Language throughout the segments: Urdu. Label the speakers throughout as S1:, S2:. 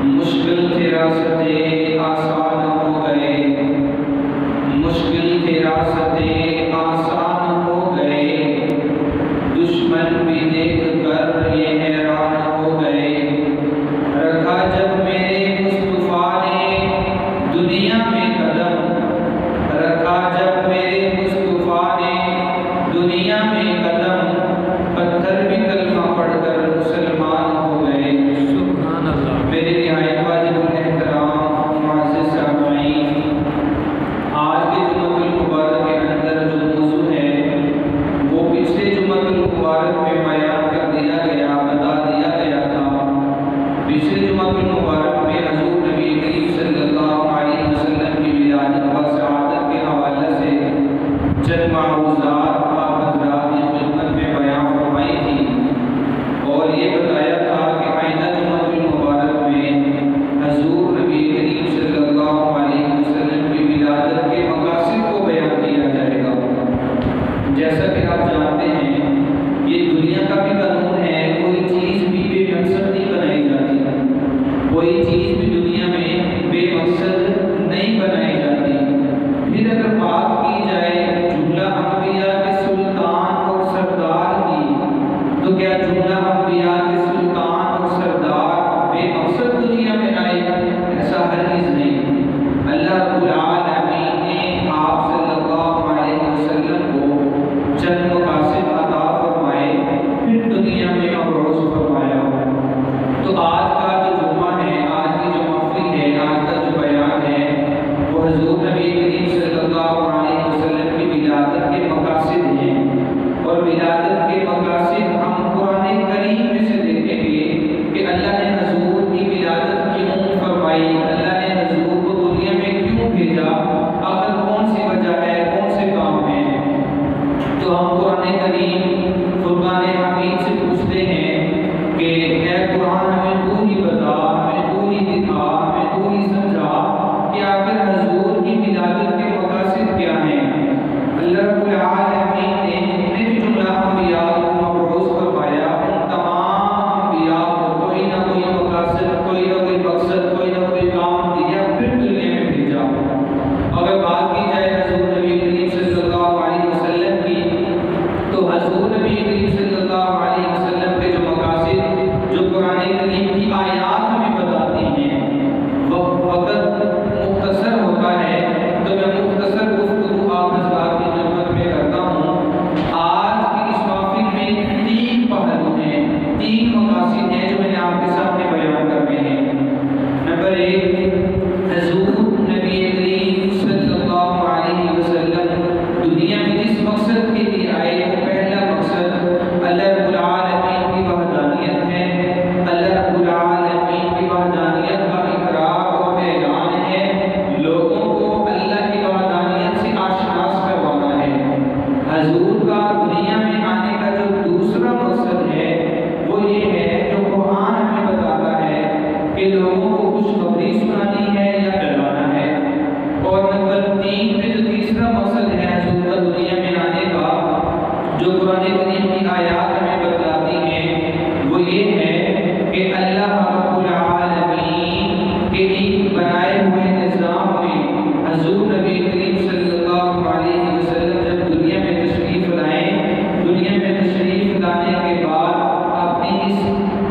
S1: مشکل تھے راستے آسان ہو گئے، مشکل تھے راستے آسان ہو گئے، دشمن بھی دیکھ کر یہ حیران ہو گئے، رکھا جب میرے مصطفیٰ نے دنیا میں قدم، رکھا جب میرے مصطفیٰ نے دنیا میں قدم، پتھر بھی کلمہ پڑھ کر مسلمان ہو گئے۔
S2: سبحان اللہ۔
S1: میرے نہایت واجب الاحترام معزز سامعین، آج کے جمعۃ المبارک کے اندر جو موضوع ہے وہ پچھلے جمعۃ المبارک میں بیان کر دیا گیا، بتا دیا گیا تھا۔ پچھلے جمعۃ المبارک میں حضور نبی کریم صلی اللہ علیہ وسلم کی ولادت و سعادت کے حوالے سے چند معروضات آپ حضرات کی خدمت میں بیان فرمائی تھی، اور یہ بتایا تھا کہ آئندہ جمعۃ المبارک میں حضور نبی کریم صلی اللہ علیہ وسلم کی ولادت کے مقاصد کو بیان کیا جائے گا۔ جیسا کہ آپ جانتے ہیں یہ دنیا کا بھی قانون ہے، کوئی چیز بھی بے مقصد نہیں بنائی جاتی، کوئی چیز بھی دنیا میں بے مقصد نہیں بنائی جاتی۔ پھر اگر بات کی جائے جملہ انبیاء کے سلطان اور سردار کی، تو کیا جملہ انبیاء کے سلطان اور سردار بے مقصد دنیا میں آئے؟ ایسا ہرگز نہیں۔ اللہ رب العالمین نے آپ صلی اللہ علیہ وسلم کو چند مقاصد عطا فرمائے، پھر دنیا میں مبعوث فرمایا۔ تو آج کا جو جمعہ ہے، آج کی جو محفل ہے، آج کا جو بیان ہے، وہ حضور نبی کریم صلی اللہ علیہ وسلم کی ولادت کے مقاصد ہیں، اور ولادت کے مقاصد ہم قرآن کریم میں سے دیکھیں گے کہ اللہ نے حضور کی ولادت کیوں فرمائی، اللہ نے حضور کو دنیا میں کیوں بھیجا، آخر کون سی وجہ ہے، کون سے کام ہیں۔ تو ہم قرآن کریم فرقان حمید سے پوچھتے ہیں کہ اے قرآن ہمیں تو ہی بتا، ہمیں تو ہی دکھا، ہمیں تو ہی سمجھا کہ آخر حضور کی ولادت کے مقاصد کیا ہیں۔ اللہ رب العالمین نے جتنے بھی جملہ انبیاء کو مبعوث فرمایا، ان تمام انبیاء کو کوئی نہ کوئی مقاصد، کوئی نہ کوئی مقصد، کوئی نہ کوئی کام دیا، پھر دنیا میں بھیجا۔ اگر بات کی جائے حضور نبی کریم صلی اللہ علیہ وسلم کی، تو حضور نبی کریم صلی اللہ علیہ وسلم کے جو مقاصد جو قرآن کریم کی آیات ہمیں بتاتی ہیں، وقت مختصر ہوتا ہے تو میں مختصر گفتگو آپ حضرات کی خدمت میں کرتا ہوں۔ آج کی اس محفل میں تین پہلو ہیں، تین مقاصد ہیں جو میں نے آپ کے سامنے بیان کرنے ہیں۔ نمبر ایک، حضور نبی کریم صلی اللہ علیہ وسلم دنیا میں جس مقصد کے لیے آئے، وہ پہلا مقصد اللہ رب العالمین کی وحدانیت ہے۔ اللہ رب العالمین کی وحدانیت کا اقرار اور اعلان ہے، لوگوں کو اللہ کی وحدانیت سے آشنا کروانا ہے۔ حضور کا دنیا میں آنے کا جو دوسرا مقصد ہے وہ یہ ہے جو قرآن ہمیں بتاتا ہے کہ لوگوں کو خوشخبری سنانی ہے یا ڈرانا ہے۔ اور نمبر تین میں جو تیسرا مقصد ہے حضور کا دنیا میں آنے کا، جو قرآن کریم کی آیات ہمیں بتلاتی ہیں، وہ یہ ہے کہ اللہ رب العالمین کے ایک بنائے ہوئے نظام میں حضور نبی کریم صلی اللہ علیہ وسلم جب دنیا میں تشریف لائیں، دنیا میں تشریف لانے کے بعد اپنی اس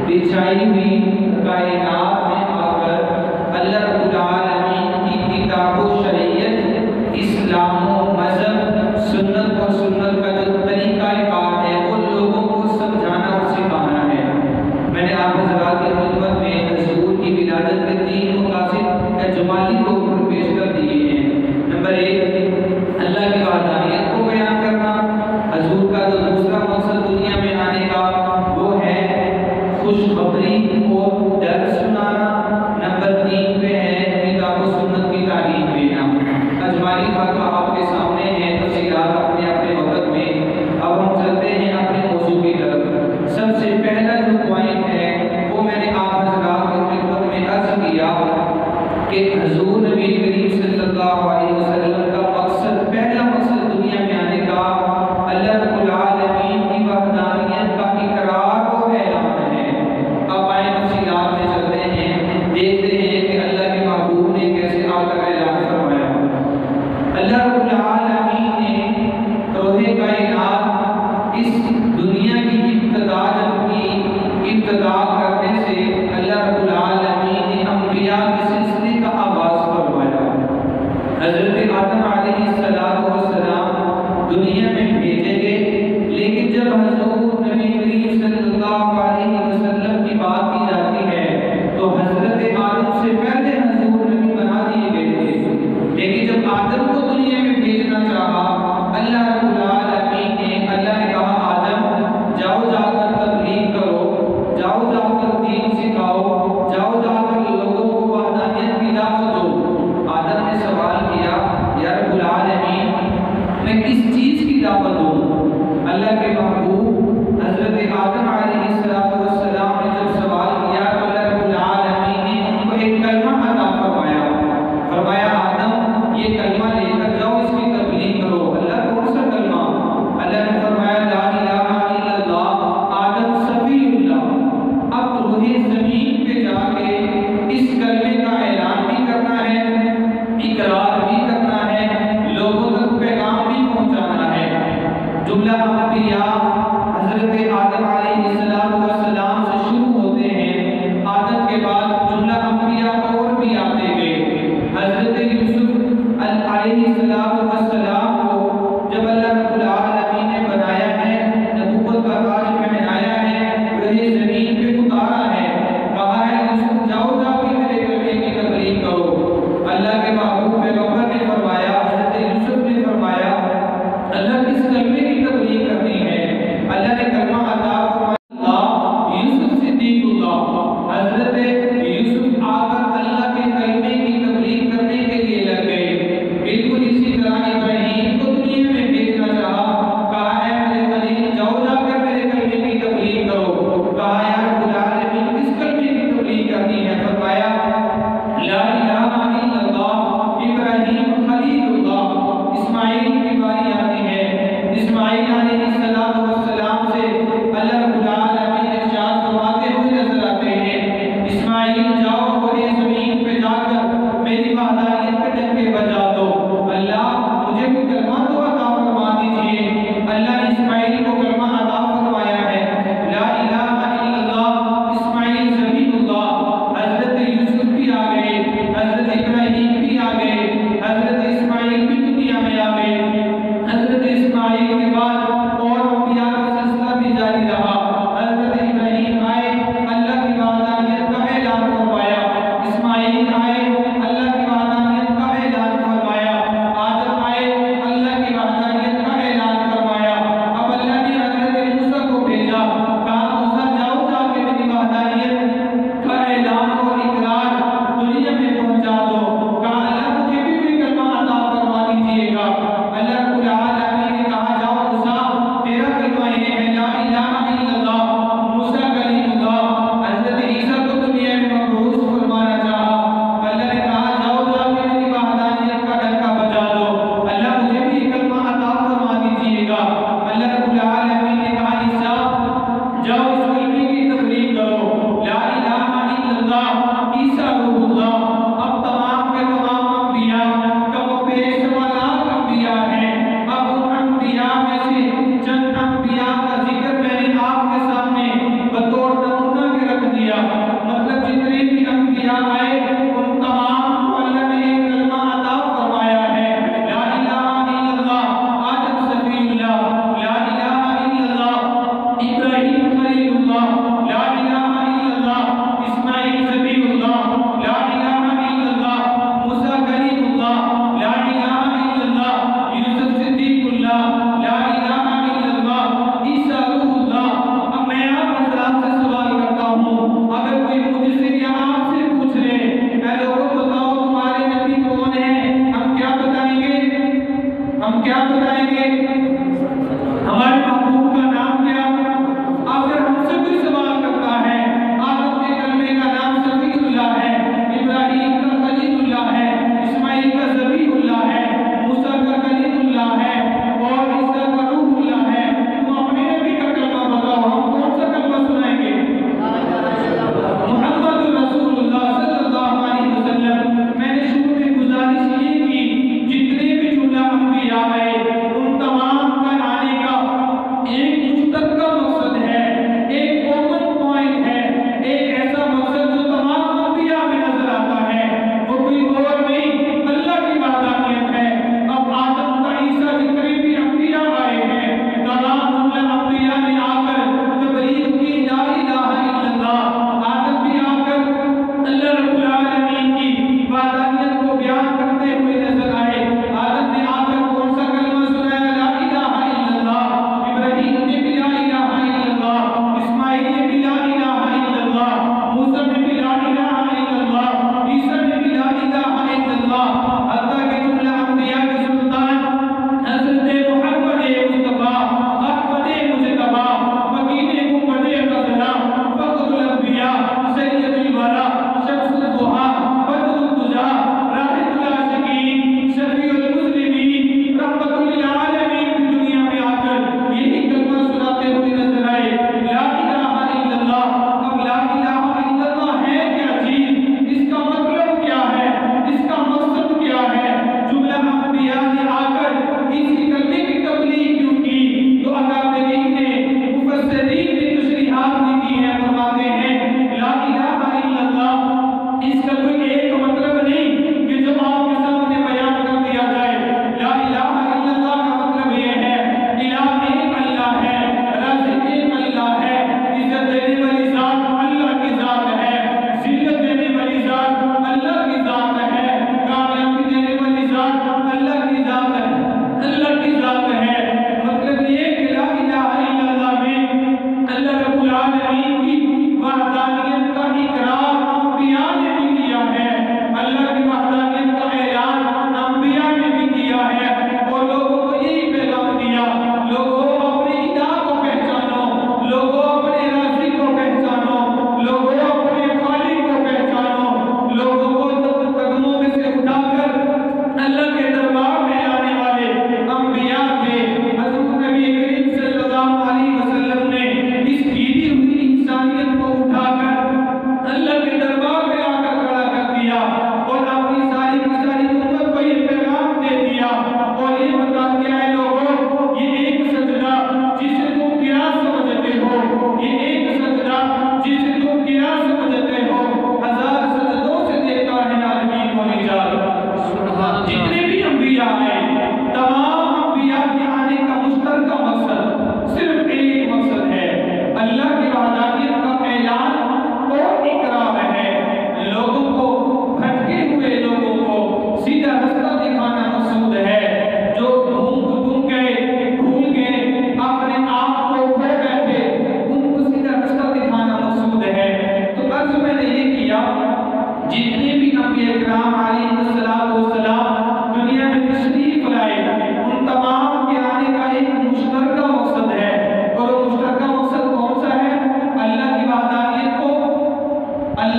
S1: بچھائی ہوئی کائنات میں آ کر اللہ رب العالمین کی کتاب و شریعت، اسلام و مذہب، سنت اور سنت کا جو طریقہ کار ہے وہ لوگوں کو سمجھانا اور سکھانا ہے۔ میں نے آپ حضرات کی خدمت میں حضور کی ولادت کے تین مقاصد اجمالی طور پر پیش کر دیے ہیں۔ نمبر ایک، اللہ کی وحدانیت کو بیان کرنا۔ حضور کا جو دوسرا مقصد دنیا میں آنے کا وہ ہے خوشخبری اور ڈر سنانا۔ نمبر تین پہ ہے کتاب و سنت کی تعلیم دینا۔ اجمالی خاکہ آپ کے سامنے ہے، تفصیلات اپنے اپنے وقت میں۔ اب ہم چلتے ہیں اپنے موضوع کی طرف۔ سب سے پہلا جو پوائنٹ ہے وہ میں نے آپ حضرات کی خدمت میں عرض کیا کہ حضور نبی کریم صلی اللہ علیہ وسلم کا اسماعیل جاؤ اور یہ زمین پہ جا کر میری وحدانیت کے ڈنکے بجا دو، اللہ مجھے بھی کلمہ تو عطا فرما دیجئے۔ اللہ نے اسماعیل کو کلمہ عطا فرمایا ہے، لا الہ الا اللہ، اسماعیل ذبیح اللہ۔ حضرت یوسف بھی آ گئے، حضرت ابراہیم بھی آ گئے، حضرت اسماعیل بھی دنیا میں آ گئے۔ حضرت اسماعیل کے بعد اور انبیاء کا سلسلہ بھی جاری رہا۔ حضرت ابراہیم آئے، اللہ کی وحدانیت کا اعلان فرمایا۔ اسماعیل آئے، اللہ کی وحدانیت کا اعلان فرمایا۔ آدم آئے، اللہ کی وحدانیت کا اعلان فرمایا۔ اب اللہ نے حضرت موسیٰ کو بھیجا، کہا موسیٰ جاؤ جا کے میری وحدانیت کا اعلان اور اقرار دنیا میں پہنچا دو۔ کہا اللہ مجھے بھی کوئی کلمہ عطا فرما دیجئے گا۔ اللہ رب العالمین نے کہا جاؤ موسیٰ تیرا کلمہ یہ ہے، لا الہ الا اللہ، موسیٰ کلیم اللہ۔ حضرت عیسیٰ کو دنیا میں مبعوث فرمانا چاہا، اللہ نے کہا جاؤ جا کے میری وحدانیت کا ڈنکا بجا دو، اللہ مجھے بھی یہ کلمہ عطا فرما دیجئے گا۔ اللہ رب العالمین نے کہا عیسیٰ جاؤ اس کلمے کی تبلیغ کرو، لا الہ الا اللہ، عیسیٰ روح اللہ۔ اب تمام کے تمام انبیاء کا وہ پیشوا لاکھ انبیاء ہیں۔ اب ان انبیاء میں سے چند انبیاء کا ذکر میں نے آپ کے سامنے بطور نمونہ کے رکھ دیا، مطلب جتنے بھی انبیاء آئے ان تمام کو اللہ نے ایک کلمہ عطا فرمایا ہے، لا الہ الا اللہ۔ آدم صفی اللہ، لا الہ الا اللہ۔ ابراہیم خلیل اللہ، لا الہ الا اللہ۔ اسماعیل ذبیح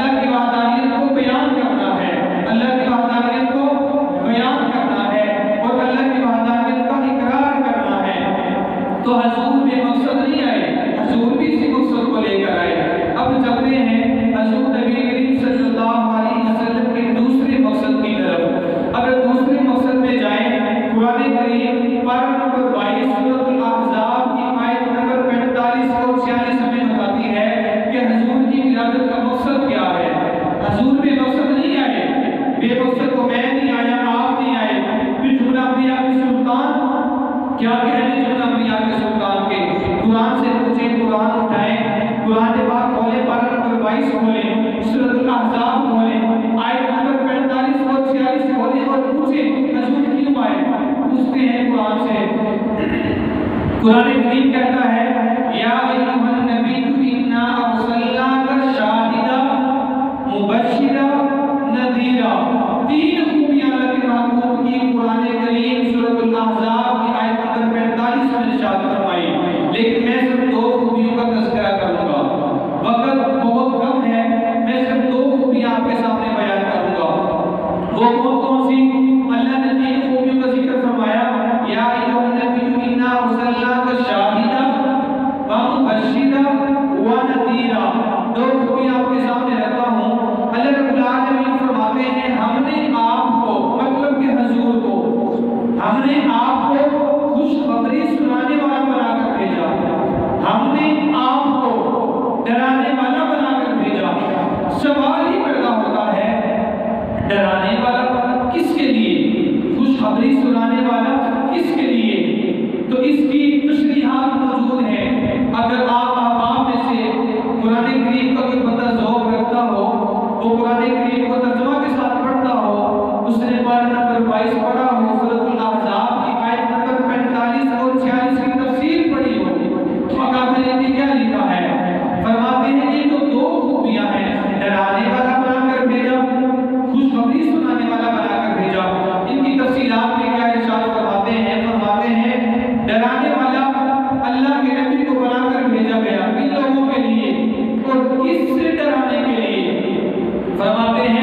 S1: اللہ کی وحدانیت کو بیان کرنا ہے، اللہ کی وحدانیت کو بیان کرنا ہے اور اللہ کی وحدانیت کا اقرار کرنا ہے۔ تو حضور بے مقصد نہیں آئے، حضور بھی اسی مقصد کو لے کر آئے۔ اب چلتے ہیں حضور نبی کریم صلی اللہ علیہ وسلم کے دوسرے مقصد کی طرف۔ اگر دوسرے مقصد میں جائیں، قرآن کریم پارہ نمبر 22 سورۃ الاحزاب کی آیت نمبر 45 اور 46 ہمیں بتاتی ہے کہ حضور کی ولادت کا مقصد کیا ہے۔ حضور بے مقصد نہیں آئے، بے مقصد تو میں نہیں آیا، آپ نہیں آئے۔ پھر جملہ انبیاء کے سلطان، کیا کہنے جملہ انبیاء کے سلطان کے؟ قرآن سے پوچھیں، قرآن اٹھائیں، قرآن پاک کھولیں، پارہ نمبر 22 کھولیں، سورۃ الاحزاب کھولیں، آیت نمبر 45 اور 46 کھولیں اور پوچھیں حضور کیوں آئے؟ پوچھتے ہیں قرآن سے۔ قرآن کریم کہتا ہے یا ایھا النبی انا ارسلناک شاہدا مبشرا نذیرا۔ تین خوبیاں اللہ کے محبوب کی قرآن کریم سورۃ الاحزاب کی آیت نمبر 45 میں ارشاد فرمائی، لیکن میں صرف دو خوبیوں کا تذکرہ کروں گا، وقت بہت کم ہے، میں صرف دو خوبیاں آپ کے سامنے بیان کروں گا۔ وہ کون کون سی؟ اللہ نے تین خوبیوں کا ذکر فرمایا، یا ایھا النبی انا ارسلناک شاہدا ومبشرا ونذیرا۔ دو خوبیاں آپ کے سامنے رکھتا ہوں۔ اللہ رب العالمین فرماتے ہیں ہم نے آپ کو، مطلب کہ حضور کو، ہم نے آپ کو خوشخبری سنانے والا بنا کر بھیجا، ہم نے آپ کو ڈرانے والا بنا کر بھیجا۔ سوال ہی پیدا ہوتا ہے ڈرانے والا کس کے لیے، خوشخبری سنانے والا کس کے لیے؟ تو اس کی تشریحات موجود ہیں۔ اگر آپ احباب میں سے قرآن کریم کا کوئی بندہ ذوق رکھتا ہو، وہ قرآن کریم کو ترجمہ کے ساتھ پڑھتا ہو، اس نے پارہ نمبر 22 پڑھا ہو، سورۃ الاحزاب کی آیت نمبر 45 اور 46 کی تفسیر پڑھی ہو، تو اکابر نے کیا لکھا ہے؟ فرماتے ہیں یہ جو دو خوبیاں ہیں، ڈرانے والا بنا کر بھیجا، خوشخبری سنانے والا بنا کر بھیجا، ان کی تفصیلات میں کیا ارشاد فرماتے ہیں؟ فرماتے ہیں ڈرانے والا اللہ کے نبی کو بنا کر بھیجا گیا ان لوگوں کے لیے، اور کس سے ڈرانے کے لیے؟ فرماتے ہیں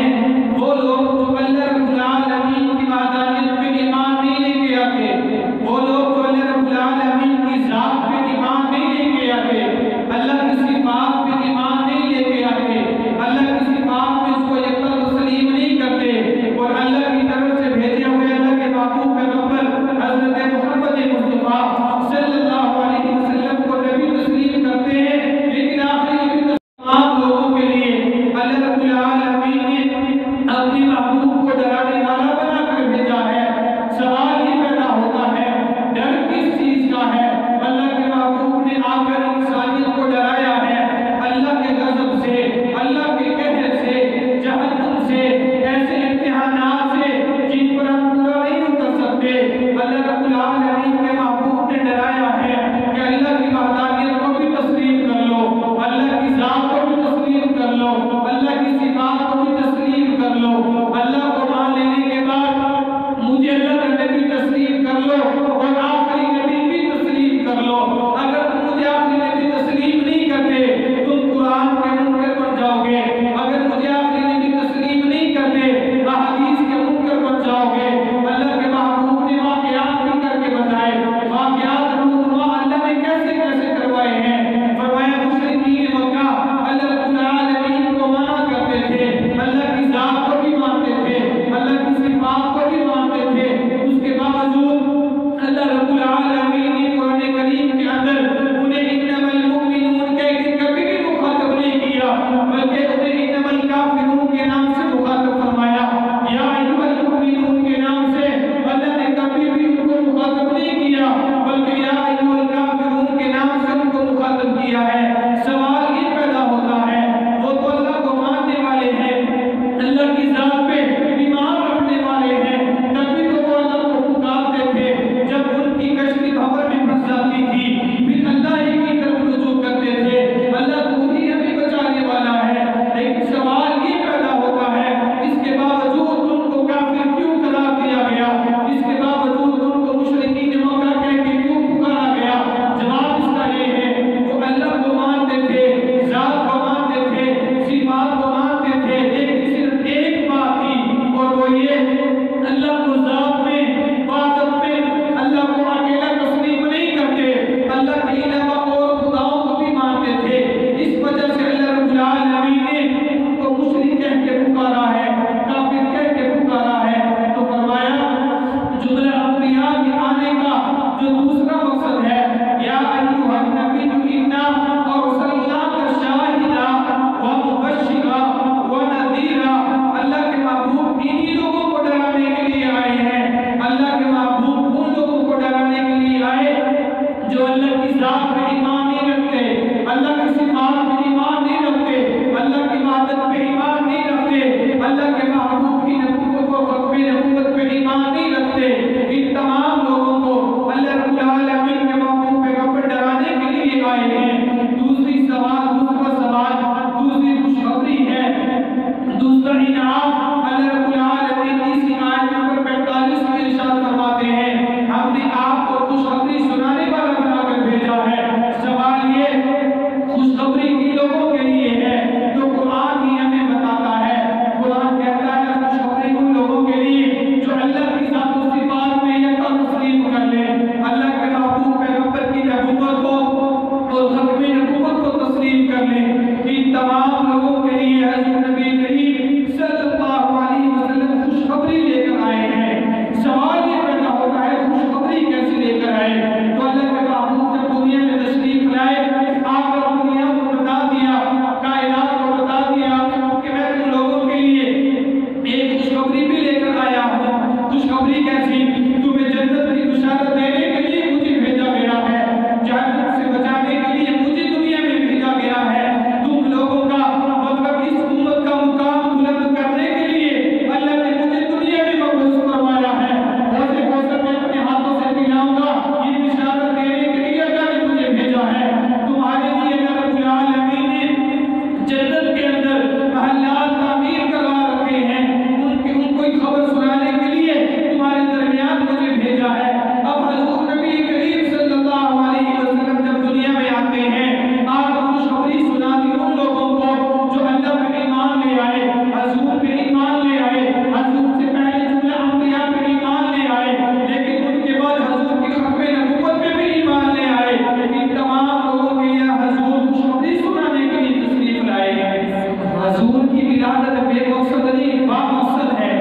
S1: ولادت بے مقصد نہیں با مقصد ہے۔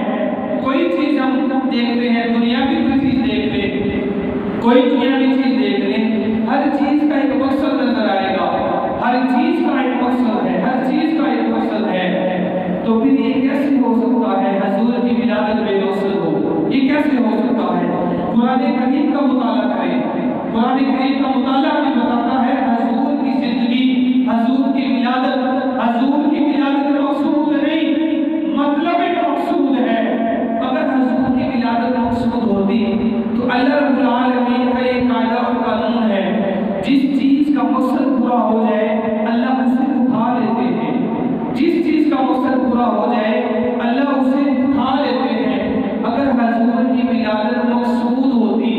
S1: کوئی چیز ہم دیکھتے ہیں، دنیا کی کوئی چیز دیکھ لیں، کوئی دنیاوی چیز دیکھ لیں، ہر چیز کا ایک مقصد نظر آئے گا، ہر چیز کا ایک مقصد ہے، ہر چیز کا ایک مقصد ہے۔ تو پھر یہ کیسے ہو سکتا ہے حضور کی ولادت بے مقصد ہو؟ یہ کیسے ہو سکتا ہے؟ قرآن کریم کا مطالعہ کریں، قرآن کریم کا مطالعہ ہمیں بتاتا ہے حضور کی زندگی، حضور کی ولادت مقصود نہیں، مطلب ایک مقصود ہے۔ اگر حضور کی ولادت مقصود ہوتی تو اللہ رب العالمین کا یہ قاعدہ اور قانون ہے، جس چیز کا مقصد پورا ہو جائے اللہ اسے اٹھا لیتے ہیں، جس چیز کا مقصد پورا ہو جائے اللہ اسے اٹھا لیتے ہیں۔ اگر حضور کی ولادت مقصود ہوتی،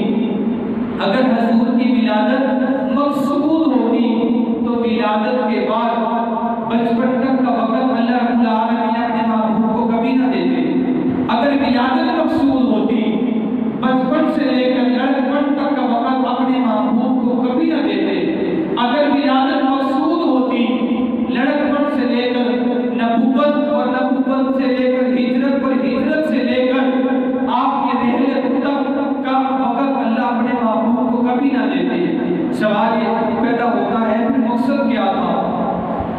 S1: اگر حضور کی ولادت مقصود ہوتی تو ولادت کے بعد بچپن تک کا وقت اللہ رب العالمین اپنے محبوب کو کبھی نہ دیتے۔ اگر ولادت مقصود ہوتی، بچپن سے لے کر لڑکپن تک کا وقت اپنے محبوب کو کبھی نہ دیتے۔ اگر ولادت مقصود ہوتی، لڑکپن سے لے کر نبوت اور نبوت سے لے کر ہجرت اور ہجرت سے لے کر آپ کے رحلت تک کا وقت اللہ اپنے محبوب کو کبھی نہ دیتے۔ سوال یہ پیدا ہوتا ہے مقصد کیا تھا؟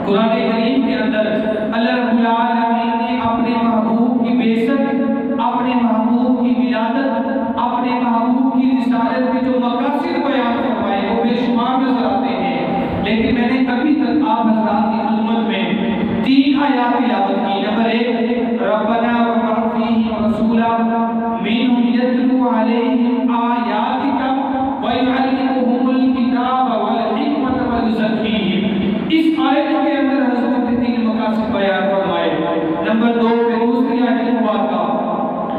S1: قرآن کریم کے اندر اللہ رب العالمین نے اپنے محبوب کی بعثت، اپنے محبوب کی ولادت، اپنے محبوب کی رسالت کے جو مقاصد بیان فرمائے وہ بے شمار نظر آتے ہیں، لیکن میں نے ابھی تک آپ حضرات کی خدمت میں 3 آیات تلاوت کی۔ نمبر 1، ربنا وابعث فیہم رسولا منہم یتلو علیہم آیاتک ویعلمہم الکتاب والحکمت ویزکیہم۔ اس آیت کے اندر حضرت نے 3 مقاصد بیان فرمائے۔ نمبر 2 پہ دوسری آیت مبارکہ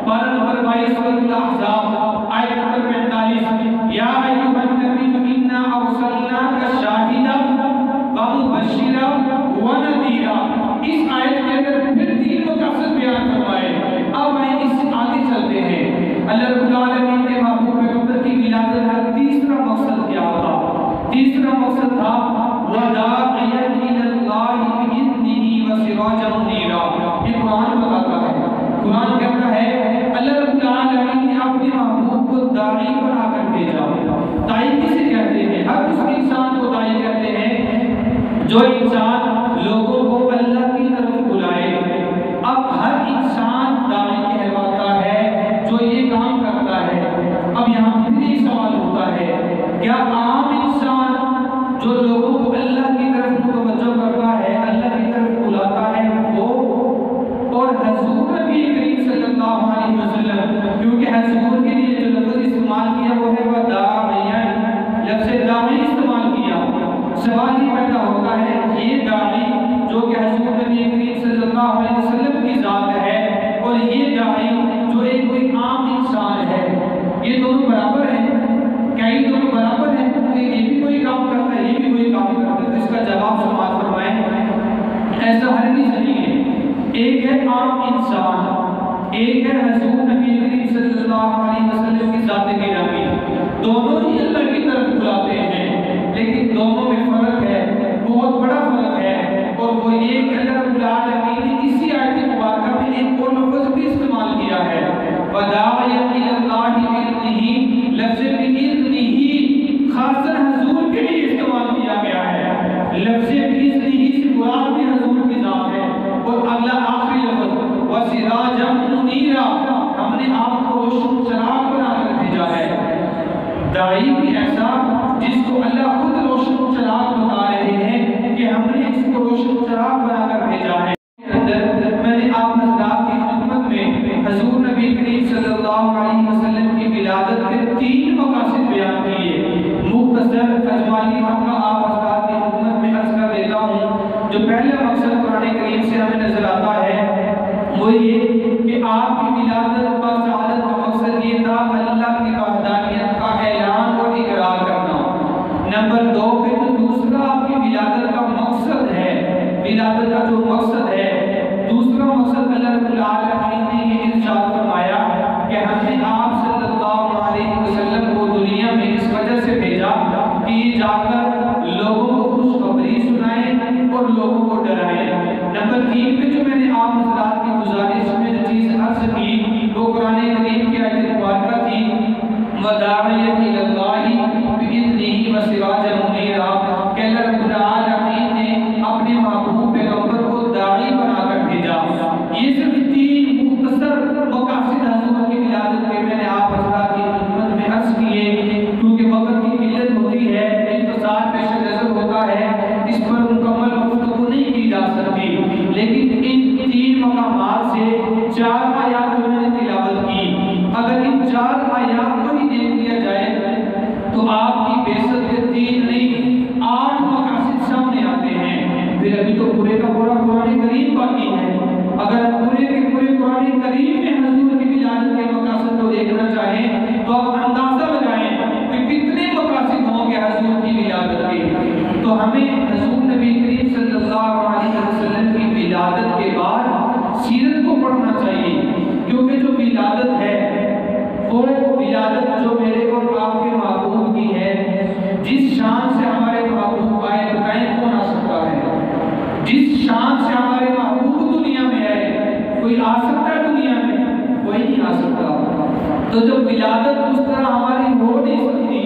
S1: پارہ نمبر 22 سورۃ الاحزاب آیت نمبر 45، یا ایھا النبی انا ارسلناک شاہدا ومبشرا ونذیرا۔ اس آیت کے اندر پھر 3 مقاصد بیان فرمائے۔ اب میں اس سے آگے چلتے ہیں۔ اللہ رب العالمین کے محبوب پیغمبر کی ولادت کا تیسرا مقصد کیا تھا؟ تیسرا مقصد تھا وَدَاعِيًا إِلَى اللَّهِ بِإِذْنِهِ وَسِرَاجًا مُنِيرًا۔ یہ قرآن بتاتا ہے، قرآن کہتا ہے اللہ رب العالمین نے اپنے محبوب کو داعی بنا کر بھیجا۔ داعی کسے کہتے ہیں؟ ہر اس انسان کو داعی کہتے ہیں جو انسان لوگوں کو اللہ کی طرف بلائے۔ اب ہر انسان داعی کہلاتا ہے جو یہ کام کرتا ہے۔ اب یہاں پھر ایک سوال ہوتا ہے، کیا عام انسان جو لوگوں کو اللہ کی طرف متوجہ کرتا ہے، اللہ کی طرف بلاتا ہے وہ، اور حضور نبی کریم صلی اللہ علیہ وسلم، کیونکہ حضور کے لیے جو لفظ استعمال کیا وہ ہے وَدَاعِيًا، لفظ داعی استعمال کیا۔ سوال یہ پیدا ہوتا ہے یہ داعی جو کہ حضور نبی کریم صلی اللہ علیہ وسلم کی ذات ہے اور یہ داعی جو ایک کوئی عام انسان ہے، یہ دونوں برابر ہیں؟ کیا یہ دونوں برابر ہیں؟ یہ بھی کوئی کام کرتا ہے، یہ بھی کوئی کام کرتا ہے؟ تو اس کا جواب سماعت فرمائیں، ایسا ہرگز نہیں ہے۔ ایک ہے عام انسان، ایک ہے حضور نبی کریم صلی اللہ علیہ وسلم کی ذات گرامی۔ دونوں ہی اللہ کی طرف بلاتے ہیں، لیکن دونوں میں فرق ہے، بہت بڑا فرق ہے، اور وہ یہ کہ اللہ رب العالمین نے اسی آیت مبارکہ میں ایک اور لفظ بھی استعمال کیا ہے، وَدَاعِيًا إِلَى اللَّهِ بِإِذْنِهِ۔ لفظ بِإِذْنِهِ خاصاً حضور کے لیے استعمال کیا گیا ہے۔ لفظ بِإِذْنِهِ سے مراد بھی حضور کی ذات ہے، اور اگلا آخری لفظ وَسِرَاجًا مُنِيرًا، ہم نے آپ کو روشن چراغ بنا کر بھیجا ہے۔ داعی بھی ایسا جس کو اللہ خود روشن چراغ بتا رہے ہیں کہ ہم نے اس کو روشن چراغ بنا کر بھیجا ہے۔ میں نے آپ حضرات کی خدمت میں حضور نبی کریم صلی اللہ علیہ وسلم کی ولادت کے 3 مقاصد بیان کیے۔ مختصر اجمالی خطہ آپ حضرات کی خدمت میں عرض کر دیتا ہوں۔ جو پہلا مقصد قرآن کریم سے ہمیں نظر آتا ہے وہ یہ کہ آپ کی ولادت کا سعادت کا مقصد یہ تھا اللہ کی وحدانیت کا اعلان اور اقرار کرنا۔ نمبر 2 پہ جو دوسرا آپ کی ولادت کا مقصد ہے، ولادت کا جو مقصد ہے، دوسرا مقصد اللہ رب العالمین نے یہ ارشاد فرمایا کہ ہم نے آپ صلی اللہ علیہ وسلم کو دنیا میں اس وجہ سے بھیجا کہ یہ جا کر لوگوں کو خوشخبری سنائیں اور لوگوں کو ڈرائیں۔ نمبر 3 پہ جو میں نے آپ بعد سے 4 آیات انہوں نے تلاوت کی، اگر ان 4 آیات کو ہی دیکھ لیا جائے تو آپ کی بعثت کے 3 نہیں 8 مقاصد سامنے آتے ہیں۔ پھر ابھی تو پورے کا پورا قرآن کریم باقی ہے۔ اگر پورے کے پورے قرآن کریم میں حضور کی ولادت کے مقاصد کو دیکھنا چاہیں تو آپ اندازہ لگائیں کہ کتنے مقاصد ہوں گے حضور کی ولادت کے۔ تو ہمیں حضور نبی کریم صلی اللہ علیہ وسلم کی ولادت کے بعد سیرت کو پڑھنا چاہیے، کیونکہ جو ولادت ہے وہ ولادت جو میرے اور آپ کے محبوب کی ہے، جس شان سے ہمارے محبوب آئے بتائیں کون آ سکتا ہے؟ جس شان سے ہمارے محبوب دنیا میں آئے کوئی آ سکتا ہے دنیا میں؟ کوئی نہیں آ سکتا۔ تو جب ولادت اس طرح ہماری ہو نہیں سکتی،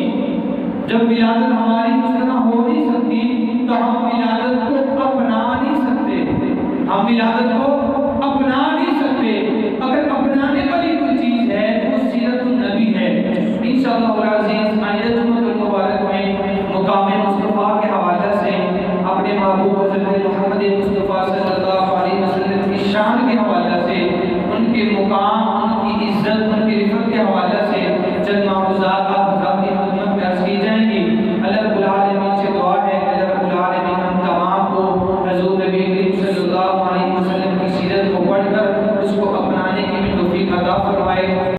S1: جب ولادت ہماری اس طرح ہو نہیں سکتی تو ہم ولادت کو اپنا نہیں سکتے، ہم ولادت کو